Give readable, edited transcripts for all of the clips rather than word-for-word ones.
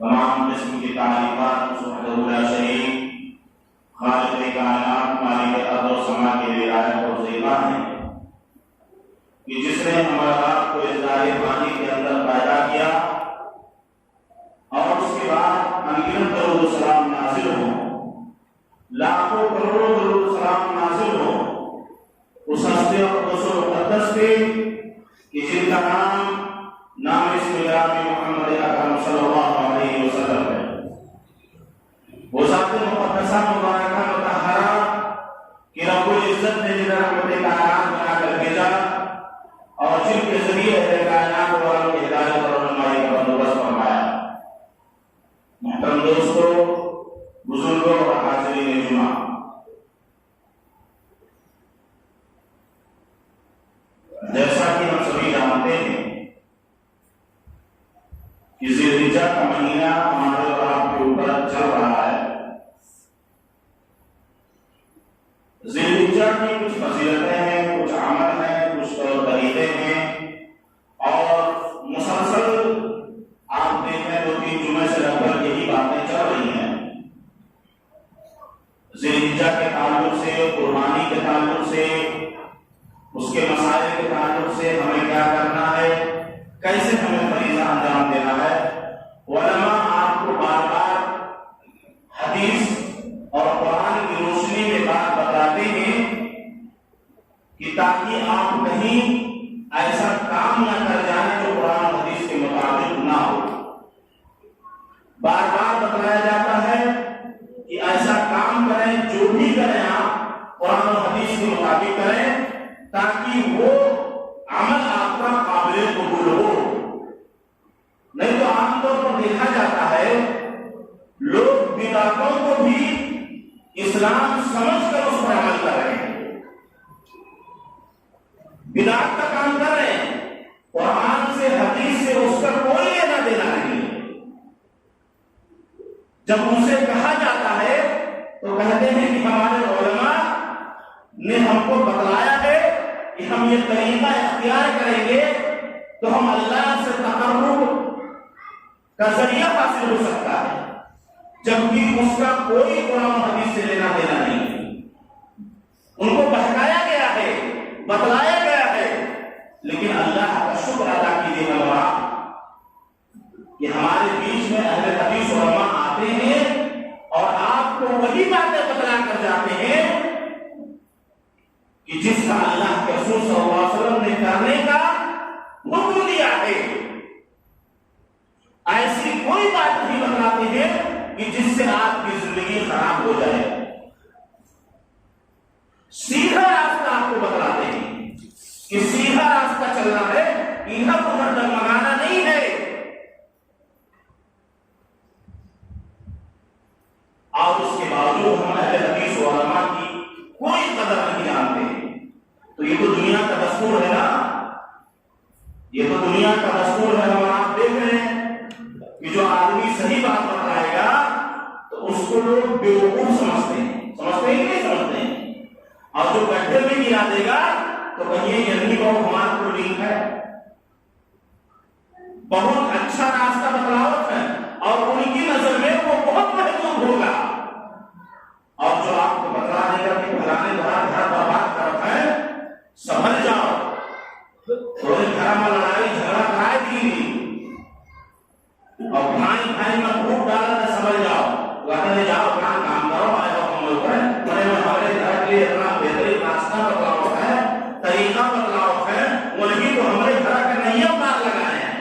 تمام قسم کی تعریفات اس وحدہ لا شریک خالق کائنات مالک ارض و سما کے لیے لائق اور زیبا ہے کہ جس نے ہمارا کو اس دائرے پانی کے اندر پیدا کیا اور اس کے بعد انگنت درود و سلام نازل ہو، لاکھوں کروڑوں درود و سلام نازل ہو اس ہستی اور قدس و مقدس پہ کہ جن کا نام اسم گرامی محمد اکرم صلی اللہ علیہ وسلم ہے۔ وہ ذات مقدسہ مبارکہ مطہرہ کہ رب العزت نے جنہیں رحمت کائنات بنا کر بھیجا اور جن کے ذریعے اہل کائنات والوں کی ہدایت اور رہنمائی کا بندوبست فرمایا۔ محترم دوستو، بزرگوں اور حاضرین جمعہ، جیسا کہ ہم سبھی جانتے ہیں کہ ذی الحجہ کا مہینہ ہمارے اور آپ کے اوپر چل رہا ہے۔ ذی الحجہ کی کچھ فضیلتیں ہیں، کچھ عمل ہیں، کچھ طور طریقے ہیں، اور مسلسل آپ دیکھیں 2-3 جمعے سے لگ بھگ یہی باتیں چل رہی ہیں۔ ذی الحجہ کے تعلق سے، قربانی کے تعلق سے، اس کے مسائل کے تعلق سے ہمیں کیا کرنا ہے، کیسے ہمیں فریضہ انجام دینا ہے۔ علماء آپ کو بار بار حدیث اور قرآن کی روشنی میں بات بتاتے ہیں کہ تاکہ آپ کہیں ایسا کام نہ کر جائیں جو قرآن و حدیث کے مطابق نہ ہو۔ بار بار بتایا جاتا ہے کہ ایسا کام کریں، جو بھی کریں آپ قرآن و حدیث کے مطابق کریں تاکہ وہ عمل آپ کا قابل قبول ہو۔ نہیں تو عام طور پر دیکھا جاتا ہے لوگ بدعتوں کو بھی اسلام سمجھ کر اس پر عمل کر رہے ہیں، بدعت کا کام کر رہے ہیں، قرآن سے حدیث سے اس کا کوئی لینا دینا نہیں ہے۔ جب ان سے کہا جاتا ہے تو کہتے ہیں کہ ہمارے علماء نے ہم کو بتلایا ہے کہ ہم یہ طریقہ اختیار کریں گے تو ہم اللہ سے تقرب کا ذریعہ حاصل ہو سکتا ہے، جبکہ اس کا کوئی قرآن و حدیث سے لینا دینا نہیں ہے۔ ان کو بہکایا گیا ہے، بتلایا گیا ہے، لیکن اللہ کا شکر ادا کیجیے گا کہ ہمارے بیچ میں اہل حدیث علماء آتے ہیں اور آپ کو وہی باتیں بتلا کر جاتے ہیں کہ جس کا اللہ کے رسول صلی اللہ علیہ وسلم نے کرنے کا حکم دیا ہے۔ ایسی کوئی بات نہیں بتلاتے ہیں کہ جس سے آپ کی زندگی خراب ہو جائے، سیدھا راستہ آپ کو بتلاتے ہیں کہ سیدھا راستہ چلنا ہے، ادھر ادھر ڈگمگانا نہیں ہے۔ اور اس کے باوجود ہم اہل حدیث علماء کی کوئی قدر نہیں جانتے، تو یہ تو دنیا کا دستور ہے نا، یہ تو دنیا کا دستور ہے۔ اور آپ دیکھ رہے ہیں کہ جو آدمی صحیح بات بتائے گا تو اس کو لوگ بیوقوف سمجھتے ہیں، سمجھتے ہیں کہ نہیں سمجھتے ہیں، اور جو گڈھے میں گرا دے گا تو کہیے یہ نہیں بہت ہمارا کو لنک ہے، بہت اچھا راستہ بتلاوت ہے اور ان کی نظر میں وہ بہت محدود ہوگا، اور جو آپ کو بتلا دے گا کہ فلانے گھر برباد کرتا ہے، سمجھ جاؤ، تھوڑے گھر میں لڑائی جھگڑا کرائے دی اور بھائی بھائی میں خوب ڈالا تو سمجھ جاؤ، کہتے جاؤ اپنا کام کرو، آئے ہو ہم لوگ ہیں، بڑے ہمارے گھر کے لیے اتنا بہترین راستہ بتلاؤ ہے، طریقہ بتلاؤ ہے، وہی تو ہمارے گھر کے نہیں پار لگائے ہیں۔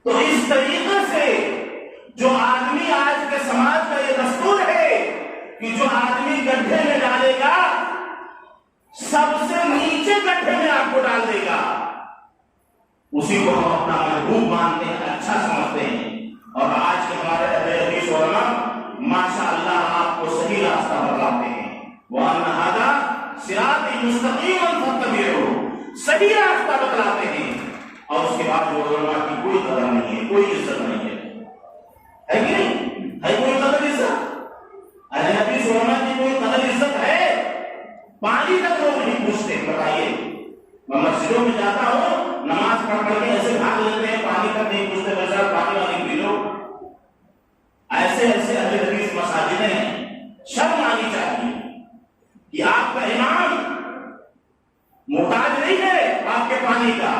تو اس طریقے سے جو آدمی آج کے سماج کا یہ دستور ہے کہ جو آدمی گڈھے میں ڈالے گا سب سے نیچے گڈھے میں آپ کو ڈال دے گا، اسی کو ہم اپنا محبوب مانتے ہیں، اچھا سمجھتے ہیں۔ اور آج کے ہمارے اہل حدیث علماء ماشاء اللہ آپ کو صحیح راستہ بتلاتے ہیں، وَأَنَّ هَذَا صِرَاطِي مُسْتَقِيمًا فَاتَّبِعُوهُ، صحیح راستہ بتلاتے ہیں، اور اس کے بعد جو علماء کی کوئی قدر نہیں ہے، کوئی عزت نہیں ہے کہ نہیں؟ ہے کوئی قدر عزت؟ اہل حدیث علماء کی کوئی قدر عزت ہے؟ پانی تک لوگ نہیں پوچھتے۔ بتائیے، میں مسجدوں میں جاتا ہوں، نماز پڑھ کر کے ایسے بھاگ لیتے ہیں پوچھتے میرے ساتھ پانی والی پی لو. ایسے ایسے اہل حدیث مساجدیں ہیں. شرم آنی چاہیے کہ آپ کا امام محتاج نہیں ہے آپ کے پانی کا،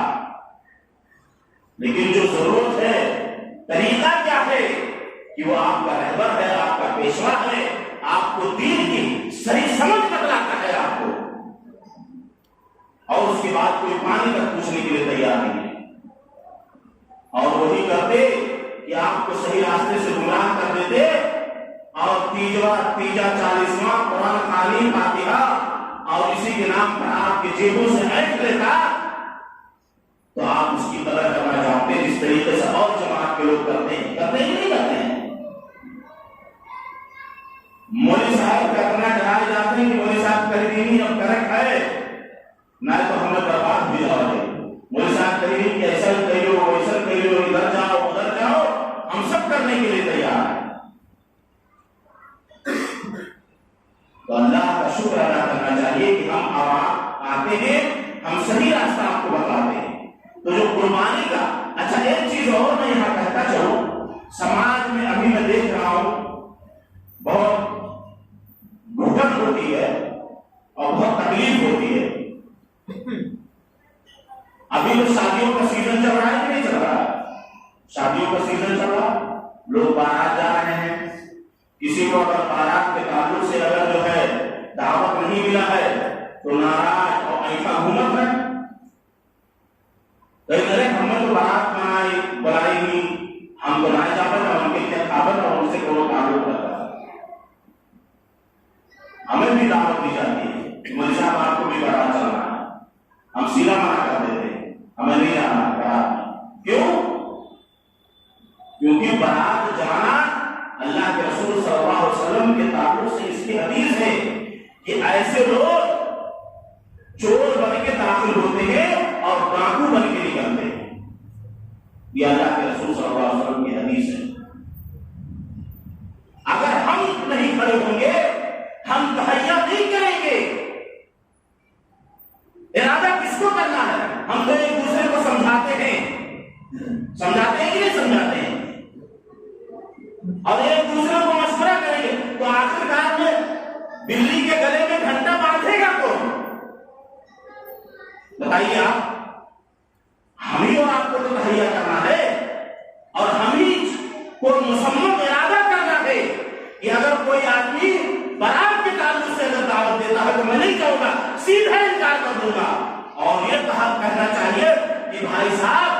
لیکن جو ضرورت ہے طریقہ کیا ہے کہ وہ آپ کا رہبر ہے، آپ کا پیشوا ہے، آپ کو دین کی صحیح سمجھ بتلاتا ہے آپ کو، اور اس کے بعد کوئی پانی تک پوچھنے کے لیے تیار نہیں ہے. اور وہی کرتے کہ آپ کو صحیح راستے سے گمراہ کر دیتے اور تیجا 40واں قرآن خوانی فاتحہ اور اسی کے نام پر آپ کے جیبوں سے اینٹ لیتا تو آپ اس کی قدر کرنا چاہتے جس طریقے سے اور جماعت کے لوگ کرتے ہیں. کرتے ہی نہیں کرتے ہیں. مولوی صاحب کا اتنا ڈرائے جاتے ہیں کہ مولوی صاحب کر دینی اب کرک ہے نہ تو ہمیں برباد بھی جاؤ گے. مولوی صاحب کہیں کہ ایسا کہو ویسا کہو، ادھر جاؤ ادھر جاؤ، ہم سب کرنے کے لیے تیار ہیں. تو اللہ کا شکر ادا کرنا چاہیے کہ ہم آتے ہیں، ہم صحیح راستہ آپ کو بتاتے ہیں. تو جو قربانی کا اچھا ایک چیز اور میں یہاں کہتا چلوں، سماج میں ابھی میں دیکھ رہا ہوں بہت گھٹن ہوتی ہے اور بہت تکلیف ہوتی ہے. ابھی تو شادیوں کا سیزن چل رہا ہے کہ نہیں چل رہا ہے؟ شادیوں کا سیزن چل رہا ہے، لوگ بارات جا رہے ہیں. کسی کو اگر بارات کے تعلق سے اگر جو ہے دعوت نہیں ملا ہے تو ناراض اور ایسا حکومت ہے. ہم نے تو بارات بلائی نہیں، ہم تو نہ جاپن اور ان کے خابر اور ان سے کوئی تعلق رکھتا ہے. ہمیں بھی دعوت دی جاتی ہے کہ مولوی صاحب آپ کو بھی بارات چلنا ہے، ہم سیدھا منع کر دیتے ہیں، ہمیں نہیں جانا بارات میں. کیوں؟ کیونکہ بارات جانا اللہ کے رسول صلی اللہ علیہ وسلم کے تعلق سے اس کی حدیث ہے کہ ایسے لوگ چور بن کے داخل ہوتے ہیں اور ڈاکو بن کے نکلتے ہیں. یہ اللہ کے رسول صلی اللہ علیہ وسلم کی حدیث ہے. اگر ہم نہیں کھڑے ہوں گے، ہم تہیا نہیں کریں گے. ارادہ کس کو کرنا ہے؟ ہم تو ایک دوسرے کو سمجھاتے ہیں کہ نہیں سمجھاتے ہیں، اور ایک دوسرے کو مشورہ کریں گے تو آخرکار میں بلی کے گلے میں گھنٹا باندھے گا کون؟ بتائیے آپ. ہم ہی اور آپ کو تو تہیا کرنا ہے اور ہم ہی کو مصمم ارادہ کرنا ہے کہ اگر کوئی آدمی برات کے تعلق سے اگر دعوت دیتا ہے تو میں نہیں کہوں گا، سیدھا انکار کر دوں گا. اور یہ کہنا چاہیے کہ بھائی صاحب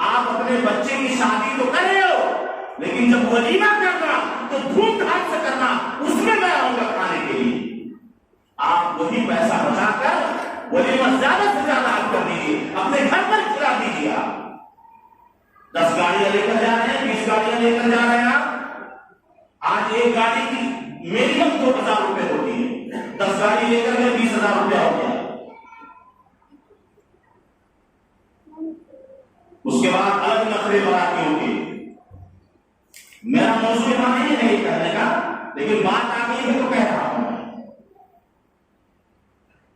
آپ اپنے بچے کی شادی تو کر رہے ہو، لیکن جب ولیمہ کرنا تو دھوم دھام سے کرنا، اس میں میں آؤں گا کھانے کے لیے. آپ وہی پیسہ بچا کر ولیمہ زیادہ سے زیادہ آپ کر دیجیے، اپنے گھر پر کھلا دیجیے. آپ 10 گاڑیاں لے کر جا رہے ہیں، 20 گاڑیاں لے کر جا رہے ہیں. آپ آج ایک گاڑی کی منیمم 2000 روپے ہوتی ہے، 10 گاڑی لے کر 20,000 روپیہ ہو گیا. اس کے بعد الگ نقرے براتیوں کے. میرا موضوع یہاں نہیں ہے کہنے کا، لیکن بات آ گئی ہے تو کہہ رہا ہوں.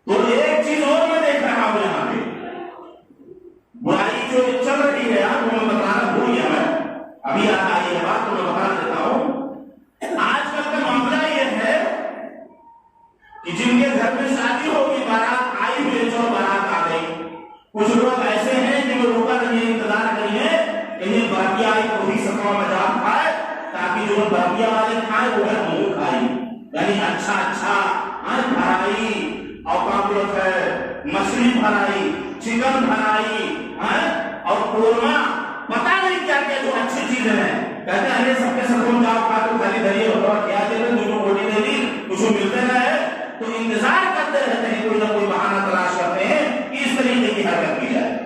تو ایک چیز اور میں دیکھ رہا ہوں یہاں پہ، برائی جو چل رہی ہے وہ میں بتانا بھول گیا. میں ابھی آئی ہے بات تو میں بتا دیتا ہوں. آج کل کا معاملہ یہ ہے کہ جن کے گھر میں شادی ہوگی، بارات آئی ہوئی جو بارات آ گئی، کچھ لوگ ایسے ہیں جن کو روکا نہیں، انتظار نہیں ہے انہیں برقیہ آئی تو بھی سکوا میں جان کھائے تاکہ جو برقیہ والے کھائے وہ ہے منہ کھائی. یعنی اچھا بھرائی اور کاکروچ ہے، مچھلی بھرائی، چکن بھرائی اور قورمہ، پتہ نہیں کیا کیا جو اچھی چیزیں ہیں. کہتے ہیں سب کے سب جاؤ کھا تو خالی دھریے ہوگا کیا دے دیں، جو روٹی دے دی کچھ ملتے رہے تو انتظار کرتے رہتے ہیں، کوئی نہ کوئی بہانہ تلاش کرتے ہیں کہ اس طریقے کی حرکت کی جائے.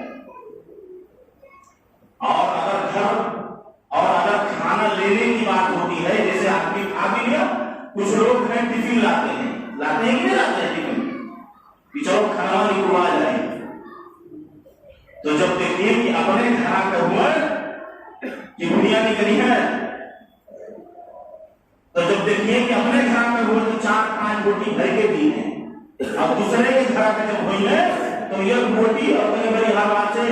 اور اگر کھانا لینے کی بات ہوتی ہے، جیسے آدمی کھا بھی لیا، کچھ لوگ ٹفن لاتے ہیں کہ نہیں لاتے ہیں ٹفن کہ چلو کھانا نکلوا جائے. تو جب دیکھیے کہ اپنے گھر کا ہوا کہ بنیا نکلی ہے، تو جب دیکھیے کہ اپنے گھر میں ہوا تو 4-5 روٹی بھر کے دی ہے، اب دوسرے کے گھر میں جب ہوئی ہے تو یہ روٹی اور بڑی بڑی آواز سے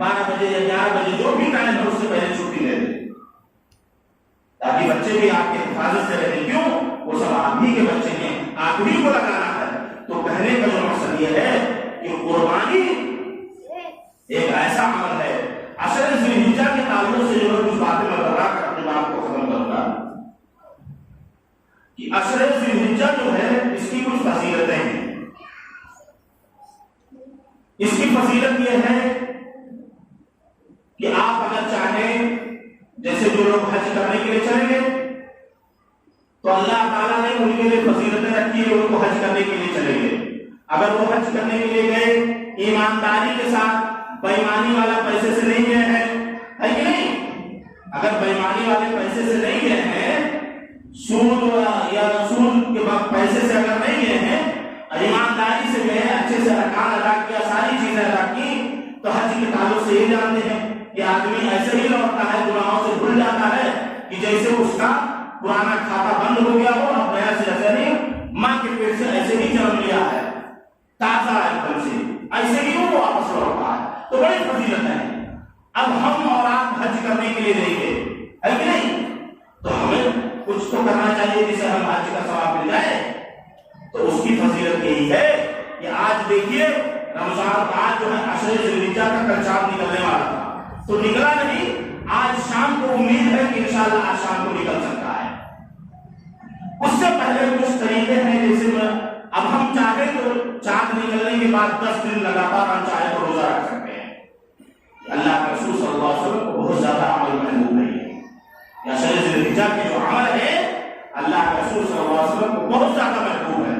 12 بجے یا 11 بجے جو بھی ٹائم ہے اس سے پہلے چھٹی لے لیں تاکہ بچے بھی آپ کے حفاظت سے رہیں. کیوں؟ وہ سب آپ ہی کے بچے ہیں, آپ ہی کو لگانا ہے. تو کہنے کا جو مقصد یہ ہے کہ قربانی ایک ایسا عمل ہے. عشر ذی الحجہ کے تعلق سے جو کچھ باتیں میں بتا کر اپنے بات کو ختم کرتا کہ عشر ذی الحجہ جو ہے اس کی کچھ فضیلتیں ہیں. اس کی فضیلت یہ ہے کہ آپ اگر چاہیں, جیسے جو لوگ حج کرنے کے لیے چلیں گے تو اللہ تعالیٰ نے ان کے لیے فضیلتیں رکھی ہے, ان کو حج کرنے کے لیے چلیں گے. اگر وہ حج کرنے کے لیے گئے ایمانداری کے ساتھ, بےایمانی والا پیسے سے نہیں گئے ہیں, ہے کہ نہیں؟ اگر بےایمانی والے پیسے سے نہیں گئے ہیں, سود یا رسول کے بعد پیسے سے اگر نہیں گئے ہیں, ایمانداری سے گئے, اچھے سے ارکان ادا کیا, ساری چیزیں ادا کی, تو حج کے تعلق سے یہ جانتے ہیں کہ آدمی ایسے ہی لوٹتا ہے, گناہوں سے بھول جاتا ہے کہ جیسے اس کا پرانا کھاتا بند ہو گیا ہو, اور نیا سے ایسے نہیں, ماں کے پیٹ سے ایسے ہی جنم لیا ہے, تازہ ایک دم سے ایسے ہی وہ واپس لوٹتا ہے. تو بڑی فضیلت ہے. اب ہم اور آپ حج کرنے کے لیے جائیں گے, ہے کہ نہیں؟ تو ہمیں کچھ تو کرنا چاہیے جسے ہم حج کا ثواب مل جائے. تو اس کی فضیلت یہی ہے کہ آج دیکھیے رمضان, آج جو ہے عشر ذی الحجہ کا کل چاند نکلنے والا تھا تو نکلا نہیں, آج شام کو امید ہے کہ انشاءاللہ آج شام کو نکل سکتا ہے. اس سے پہلے کچھ طریقے ہیں, جیسے میں اب ہم چاہیں تو چاند نکلنے کے بعد 10 دن لگاتار ہم چاہے تو روزہ رکھ سکتے ہیں. اللہ کے رسول صلی اللہ علیہ وسلم کو بہت زیادہ عمل محبوب نہیں ہے. عشر ذی الحجہ کے جو عمل ہے اللہ کے رسول صلی اللہ علیہ وسلم کو بہت زیادہ محبوب ہے.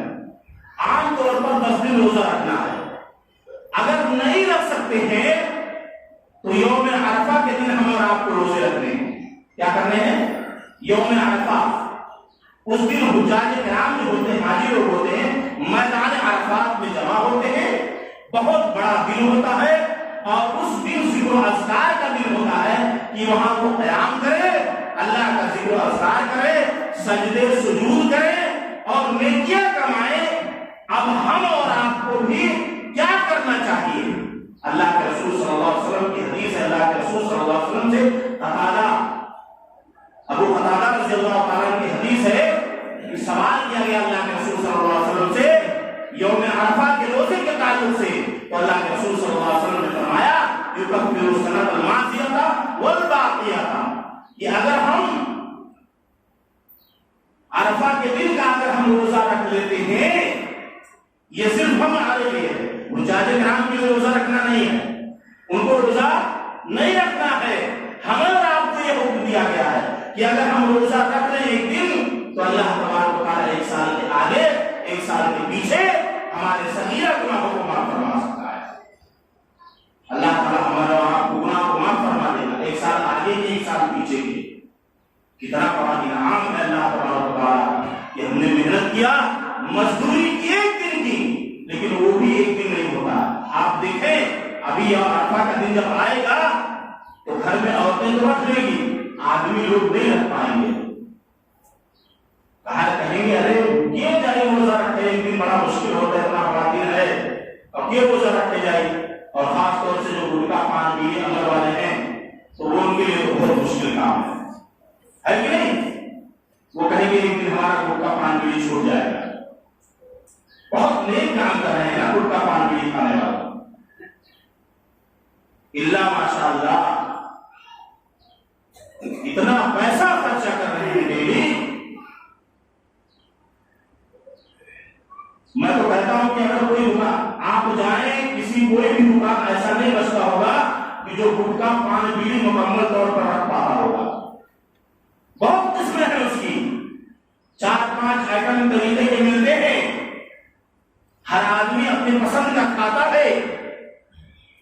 عام طور پر 10 دن روزہ رکھنا ہے. اگر نہیں رکھ سکتے ہیں تو یوم عرفہ کے دن ہم اور آپ کو روزے رکھنے ہیں. کیا کرنے ہیں؟ یوم عرفہ. اس دن حجاج کرام جو ہوتے ہیں, حاجی لوگ ہوتے ہیں, میدان عرفات میں جمع ہوتے ہیں. بہت بڑا دن ہوتا ہے اور اس دن ذکر و اذکار کا دن ہوتا ہے کہ وہاں کو قیام کرے, اللہ کا ذکر و اذکار کرے, سجدے سجود کرے اور نیکیاں کمائے. اب ہم اور آپ کو بھی کیا کرنا چاہیے؟ اللہ کے رسول صلی اللہ علیہ وسلم کی حدیث ہے. اللہ کے رسول صلی اللہ علیہ وسلم سے ابو قتادہ رضی اللہ تعالیٰ کی حدیث ہے کہ سوال کیا گیا اللہ کے رسول صلی اللہ علیہ وسلم سے یوم عرفہ کے روزے کے تعلق سے, تو اللہ کے رسول صلی اللہ علیہ وسلم نے فرمایا یکفر السنۃ الماضیۃ والباقیۃ, کہ اگر ہم عرفہ کے دن کا اگر ہم روزہ رکھ لیتے ہیں, یہ صرف ہمارے لیے ہے, حجاج کرام کے لیے روزہ رکھنا نہیں ہے, ان کو روزہ نہیں رکھنا ہے. ہمیں اور آپ کو یہ حکم دیا گیا ہے کہ اگر ہم روزہ رکھ لیں ایک دن تو اللہ تبارک و تعالیٰ 1 سال کے آگے 1 سال کے پیچھے ہمارے صغیرہ گناہوں کو معاف فرما سکتا ہے. اللہ تعالیٰ ہمارے اور آپ کو گناہ کو معاف فرما دے گا, 1 سال آگے کے 1 سال پیچھے کے. کتنا بڑا انعام ہے اللہ تبارک و تعالیٰ کہ ہم نے محنت کیا, مزدوری کی 1 دن کی, لیکن وہ بھی 1 دن نہیں ہوتا. آپ دیکھیں ابھی عرفہ کا دن جب آئے گا تو گھر میں عورتیں تو رکھ لے گی, آدمی لوگ نہیں رکھ پائیں گے. کہیں گے ارے کیوں جائے روزہ رکھے, 1 دن بڑا مشکل ہوتا ہے, اتنا بڑا دن ہے, اور کیوں روزہ رکھے جائے. اور خاص طور سے جو گٹکا پان پینے عمل والے ہیں تو وہ ان کے لیے تو بہت مشکل کام ہے کہ نہیں؟ وہ کہیں گے 1 دن ہمارا گٹکا پان پینے چھوٹ جائے گا. بہت نیک کام کر رہے ہیں نا گٹکا پان پینے کھانے والا. اللہ ماشاء اللہ اتنا پیسہ خرچہ کر رہے ہیں ڈیلی. میں تو کہتا ہوں کہ اگر کوئی دکان آپ جائیں, کسی کوئی بھی دکان ایسا نہیں بچتا ہوگا کہ جو گٹکا پان بیڑی مکمل طور پر رکھ پاتا ہوگا. بہت قسمیں ہیں اس کی, 4-5 آئٹم طریقے کے ملتے ہیں. ہر آدمی اپنی پسند کا کھاتا ہے,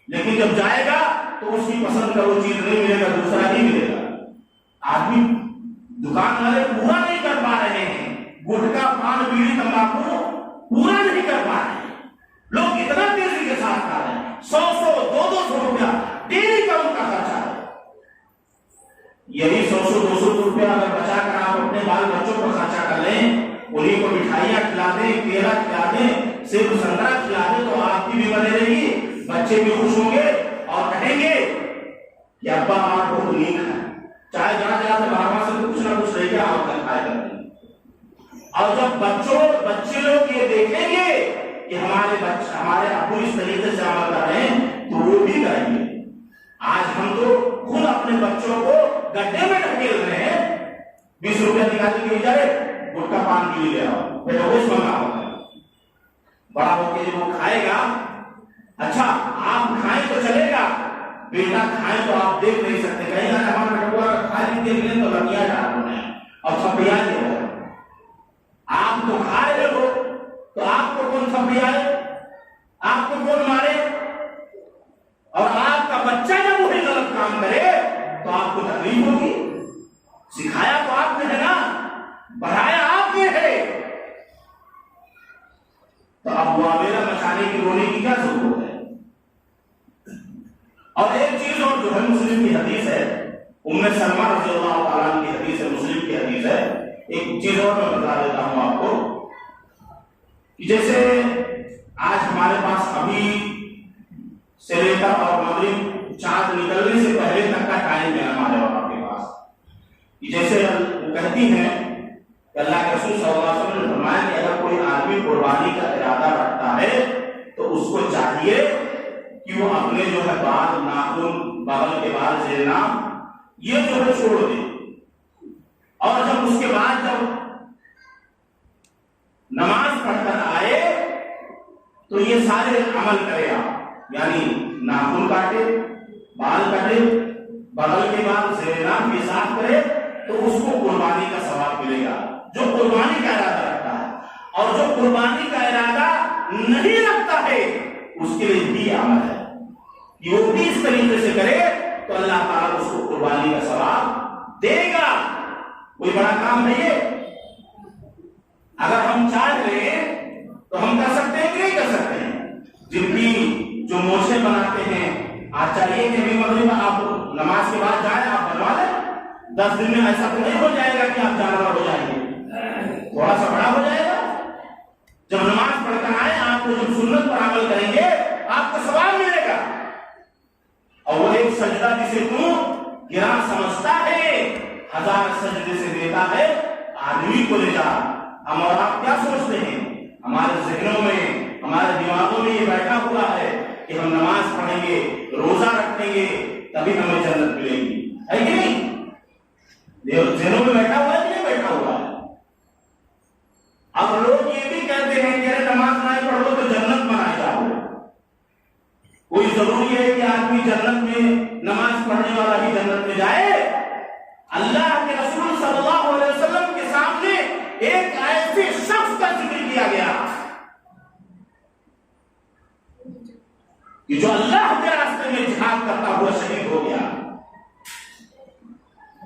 لیکن جب جائے گا تو اس کی پسند کا وہ چیز نہیں ملے گا, دوسرا ہی ملے گا. آدمی دکان والے پورا نہیں کر پا رہے ہیں, گٹکا پان بیڑی تمباکو پورا نہیں کر پا رہے ہیں. لوگ اتنا تیزی کے ساتھ کھا رہے ہیں, 100-200 روپیہ ڈیلی کا ان کا خرچہ ہے. یہی 100-200 روپیہ اگر بچا کر آپ اپنے بال بچوں پر خرچہ کر لیں, انہیں کو مٹھائیاں کھلا دیں, کیلا کھلا دیں, سیب سنترا کھلا دیں, تو آپ کی بھی بنے رہے گی, بچے بھی خوش ہوں گے اور کہیں گے کہ ابا آپ کو نہیں کھائے، چاہے جہاں جہاں سے بابا سے کچھ نہ کچھ رہ گیا آپ کا کھائے کرتے ہیں۔ اور جب بچے لوگ یہ دیکھیں گے کہ ہمارے ابو اس طریقے سے عمل کر رہے ہیں تو وہ بھی کریں گے۔ آج ہم تو خود اپنے بچوں کو گڈھے میں ڈھکیل رہے ہیں، 20 روپیہ نکال کے جائے گٹکا پان کے لیے لے آؤ، پھر روز منگا ہوتا ہے، بڑا ہو کے وہ کھائے گا۔ اچھا آپ کھائیں تو چلے گا، بیٹا کھائیں تو آپ دیکھ نہیں سکتے، کہیں گا ہمارا بیٹا کھائے دیکھ لیں تو لگیا جا رہے ہیں اور چھپیا دے رہے ہیں۔ آپ تو کھا رہے ہو تو آپ کو کون چھپیائے، آپ کو کون مارے؟ اور آپ کا بچہ جب وہی غلط کام کرے تو آپ کو تکلیف ہوگی۔ سکھایا تو آپ نے ہے نا، بڑھایا آپ نے ہے، تو اب وہ میرا مچانے کی رونے کی کیا ضرورت ہے؟ اور ایک چیز اور جو ہے مسلم کی حدیث ہے، ام سلمہ رضی اللہ تعالیٰ عنہ کی حدیث ہے، مسلم کی حدیث ہے، ایک چیز اور میں بتا دیتا ہوں آپ کو کہ جیسے آج ہمارے پاس ابھی سے لے کر اور مغرب چاند نکلنے سے پہلے تک کا ٹائم ہے ہمارے اور آپ کے پاس، جیسے وہ کہتی ہیں کہ اللہ کے رسول صلی اللہ علیہ وسلم نے فرمایا کہ اگر کوئی آدمی قربانی کا ارادہ رکھتا ہے تو اس کو چاہیے کہ وہ اپنے جو ہے بال، ناخن، بغل کے بال، زیرنا یہ جو ہے چھوڑ دے، اور جب اس کے بعد جب نماز پڑھ کر آئے تو یہ سارے عمل کرے آپ، یعنی ناخن کاٹے، بال کاٹے، بغل کے بال، زیرنا یہ صاف کرے تو اس کو قربانی کا ثواب ملے گا جو قربانی کا ارادہ رکھتا ہے، اور جو قربانی کا ارادہ نہیں رکھتا ہے اس کے لیے بھی عمل ہے کہ وہ بھی اس طریقے سے کرے تو اللہ تعالیٰ اس کو قربانی کا ثواب دے گا۔ کوئی بڑا کام ہے یہ؟ اگر ہم چاہ لیں تو ہم کر سکتے ہیں کہ نہیں کر سکتے ہیں؟ جن کی جو موچیں بناتے ہیں، آج چاہیے کہ بھی مغرب آپ نماز کے بعد جائیں، آپ بنوا لیں، 10 دن میں ایسا تو نہیں ہو جائے گا کہ آپ جانور ہو جائیں گے، تھوڑا سا بڑا ہو جائے گا۔ جب نماز پڑھ کر آئے آپ کو جب سنت پر عمل کریں گے آپ کو ثواب ملے گا۔ اور وہ ایک سجدہ جسے تو گرا سمجھتا ہے 1000 سجدے سے دیتا ہے آدمی کو لے جا۔ ہم اور آپ کیا سوچتے ہیں؟ ہمارے ذہنوں میں، ہمارے دماغوں میں یہ بیٹھا ہوا ہے کہ ہم نماز پڑھیں گے، روزہ رکھیں گے تبھی ہمیں جنت ملے گی، ہے کہ نہیں؟ ذہنوں میں بیٹھا ہوا ہے کہ نہیں بیٹھا ہوا ہے؟ اب لوگ یہ بھی کہتے ہیں کہ نماز نہ پڑھو تو جنت میں نہ جاؤ۔ کوئی ضروری ہے کہ آدمی جنت میں نماز پڑھنے والا ہی جنت میں جائے؟ اللہ کے رسول صلی اللہ علیہ وسلم کے سامنے ایک ایسے شخص کا ذکر کیا گیا کہ جو اللہ کے راستے میں جہاد کرتا ہوا شہید ہو گیا۔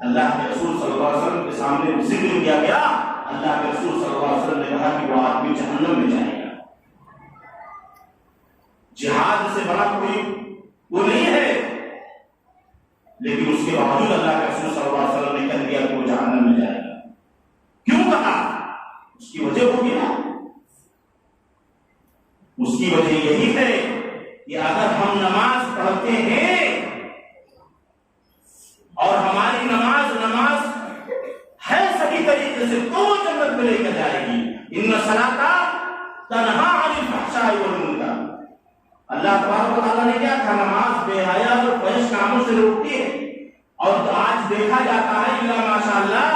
اللہ کے رسول صلی اللہ علیہ وسلم کے سامنے ذکر کیا گیا، اللہ کے رسول صلی اللہ علیہ وسلم نے کہا کہ وہ آدمی جہنم میں جائے گا۔ جہاد سے بڑا کوئی وہ نہیں ہے، لیکن اس کے باوجود اللہ کے رسول صلی اللہ علیہ وسلم نے کہہ دیا کہ وہ جہنم میں جائے گا۔ کیوں کہا؟ اس کی وجہ ہوگی نا، اس کی وجہ یہی ہے کہ اگر ہم نماز پڑھتے ہیں اور ہماری نماز ہے صحیح طریقے سے تو وہ جنت میں لے کر جائے گی۔ ان الصلاۃ تنہا عن الفحشاء والمنکر، اللہ تبارک و تعالیٰ نے کیا کہا؟ نماز بے حیا اور فحش کاموں سے روکتی ہے۔ اور آج دیکھا جاتا ہے اللہ ماشاء اللہ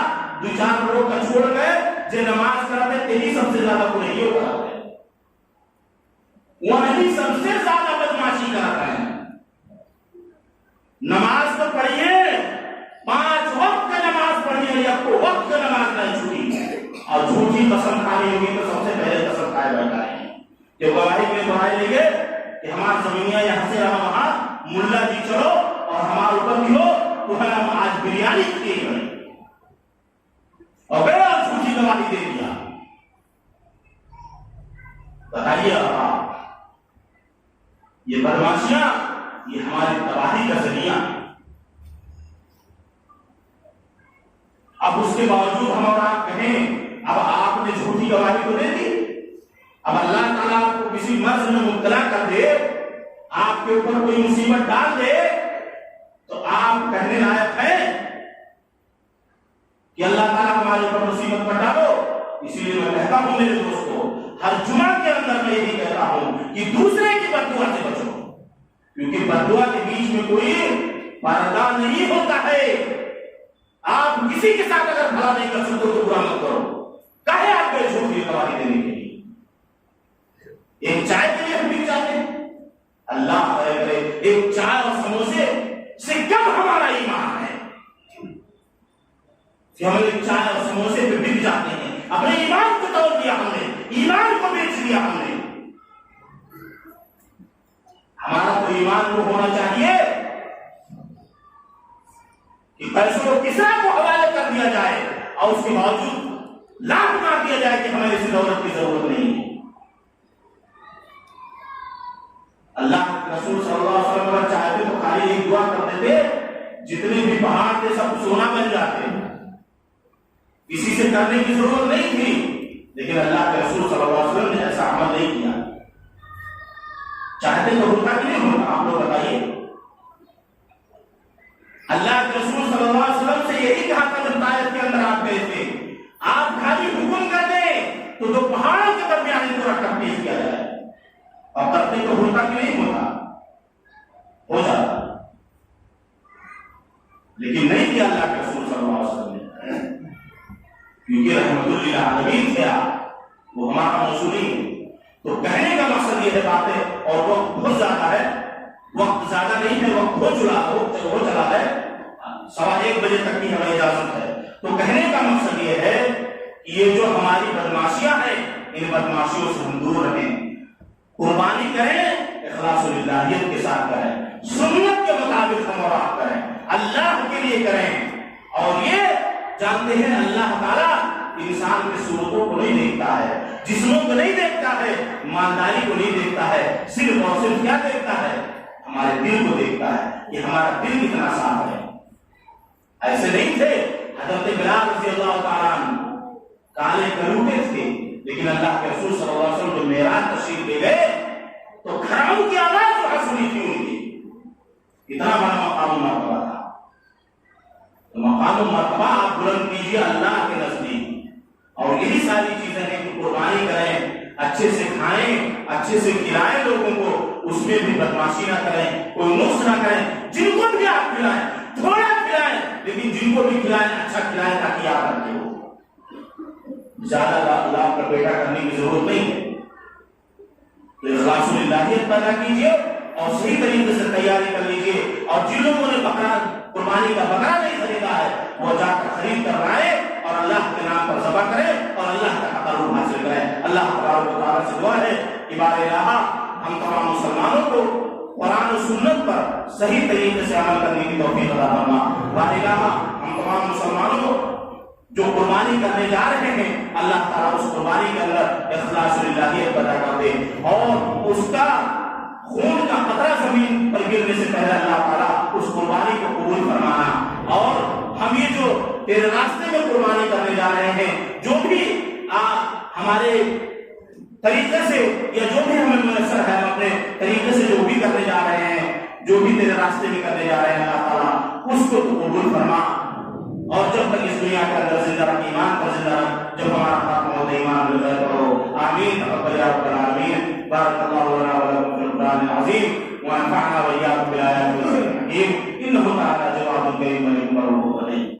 2-4 لوگ کا چھوڑ گئے جو نماز کراتے تیری سب سے زیادہ برائیوں کراتے ہیں، وہی سب سے زیادہ بدمعاشی کراتا ہے۔ نماز تو پڑھیے، 5 وقت کا نماز پڑھیے، یا کو وقت کا نماز نہیں چھوٹی، اور جھوٹی قسم کھانی ہوگی تو سب سے پہلے قسم کھائے بیٹھا ہے کہ گواہی میں دعائیں لیں گے کہ ہمارا زمینیاں یہاں سے رہا وہاں ملا جی چلو اور ہمارے اوپر بھی ہو تو ہم آج بریانی کیے گئے اور بڑا جھوٹی گواہی دے دیا۔ بتائیے آپ، یہ بدمعاشیاں یہ ہماری تباہی کا ذریعہ۔ اب اس کے باوجود ہم اور آپ کہیں اب آپ نے جھوٹی گواہی تو دے دی، اب اللہ تعالیٰ آپ کو کسی مرض میں مبتلا کر دے، آپ کے اوپر کوئی مصیبت ڈال دے آپ کہنے لائق ہیں کہ اللہ تعالیٰ ہمارے اوپر مصیبت پر ڈالو؟ اسی لیے میں کہتا ہوں میرے دوستو، ہر جمعہ کے اندر میں یہی کہتا ہوں کہ دوسرے کی بد دعا سے بچو، کیونکہ بد دعا کے بیچ میں کوئی پردہ نہیں ہوتا ہے۔ آپ کسی کے ساتھ اگر بھلا نہیں کر سکتے تو برا مت کرو، کاہے آپ کو جھوٹ کی گواہی دینے کے لیے؟ ایک چائے کے لیے ہم بک جاتے ہیں، اللہ کرے ایک چائے اور سموسے سے کم ہمارا ایمان ہے کہ ہم ایک چائے اور سموسے پہ بک جاتے ہیں؟ اپنے ایمان کو توڑ دیا ہم نے، ایمان کو بیچ دیا ہم نے۔ ہمارا تو ایمان کو ہونا چاہیے کہ پیسوں کو کسرا کو حوالے کر دیا جائے اور اس کے باوجود لاکھ مار دیا جائے کہ ہمیں اس دولت کی ضرورت نہیں ہے۔ اللہ رسول صلی اللہ علیہ وسلم اگر چاہتے تو خالی ایک دعا کرتے تھے، جتنے بھی پہاڑ تھے سب سونا بن جاتے، کسی سے کرنے کی ضرورت نہیں تھی، لیکن اللہ کے رسول صلی اللہ علیہ وسلم نے ایسا عمل نہیں کیا۔ چاہتے تو ہوتا کہ نہیں ہوتا؟ آپ لوگ بتائیے۔ اللہ کے رسول صلی اللہ علیہ وسلم سے یہی کہا تھا جب طائف کے اندر آپ گئے تھے، آپ خالی حکم کر دیں تو جو پہاڑوں کے درمیان ان کو رکھ کر پیش کیا جائے، اور کرتے تو ہوتا کہ نہیں ہوتا؟ ہو جاتا، لیکن نہیں کیا اللہ کے رسول صلی اللہ علیہ وسلم نے، کیونکہ رحمت للعالمین تھے آپ، وہ ہمارا موصول ہے۔ تو کہنے کا مقصد یہ ہے باتیں، اور وقت بہت زیادہ ہے، وقت زیادہ نہیں ہے، وقت ہو چلا ہے، 1:15 بجے تک کی ہمیں اجازت ہے۔ تو کہنے کا مقصد یہ ہے کہ یہ جو ہماری بدماشیاں ہیں، ان بدماشیوں سے ہم دور رہیں، قربانی کریں، اخلاص للہیت کے ساتھ کریں، سنت کے مطابق ہم اور آپ کریں، اللہ کے لیے کریں، اور یہ جانتے ہیں اللہ تعالیٰ انسان کی صورتوں کو نہیں دیکھتا ہے، جسموں کو نہیں دیکھتا ہے، مالداری کو نہیں دیکھتا ہے، صرف اور صرف کیا دیکھتا ہے؟ ہمارے دل کو دیکھتا ہے کہ ہمارا دل کتنا صاف ہے۔ ایسے نہیں تھے حضرت بلال رضی اللہ تعالیٰ عنہ، کالے کلوٹے تھے، لیکن اللہ کے رسول صلی اللہ علیہ وسلم جو معراج تشریف لے گئے تو کھڑاؤں کی آواز وہاں سنی تھی ان کی، اتنا بڑا مقام و مرتبہ تھا۔ تو مقام و مرتبہ آپ بلند کیجیے اللہ کے نزدیک، اور یہی ساری چیزیں ہیں کہ قربانی کریں، اچھے سے کھائیں، اچھے سے کھلائیں لوگوں کو، اس میں بھی بدماشی نہ کریں، کوئی نقص نہ کریں، جن کو بھی آپ کھلائیں تھوڑا کھلائیں، لیکن جن کو بھی کھلائیں اچھا کھلائیں تاکہ یاد رکھے ہو۔ زیادہ لاکھ کا بیٹا کرنے کی ضرورت نہیں ہے، تو اخلاص للہیت پیدا کیجیے اور صحیح طریقے سے تیاری کر لیجیے، اور جن لوگوں نے بکرا قربانی کا بکرا نہیں خریدا ہے وہ جا کر خرید کر لائے اور اللہ کے نام پر ذبح کرے اور اللہ کا تقرب حاصل کرے۔ اللہ تبارک و تعالیٰ سے دعا ہے کہ بار الہ ہم تمام مسلمانوں کو قرآن و سنت پر صحیح طریقے سے عمل کرنے کی توفیق عطا فرما۔ بار الہ ہم تمام مسلمانوں کو جو قربانی کرنے جا رہے ہیں، اللہ تعالیٰ اس قربانی کے اندر اخلاص للہیت پیدا کر دے، اور اس کا خون کا قطرہ زمین پر گرنے سے پہلے اللہ تعالیٰ اس قربانی کو قبول فرمانا، اور ہم یہ جو تیرے راستے میں قربانی کرنے جا رہے ہیں، جو بھی ہمارے طریقے سے یا جو بھی ہمیں میسر ہے، اپنے طریقے سے جو بھی کرنے جا رہے ہیں، جو بھی تیرے راستے میں کرنے جا رہے ہیں، اللہ تعالیٰ اس کو تو قبول فرما، اور جب تک اس دنیا کے اندر زندہ رکھ، ایمان پر زندہ رکھ، جب ہمارا خاتمہ ہو تو ایمان میں کرو، آمین، رب العالمین، بارک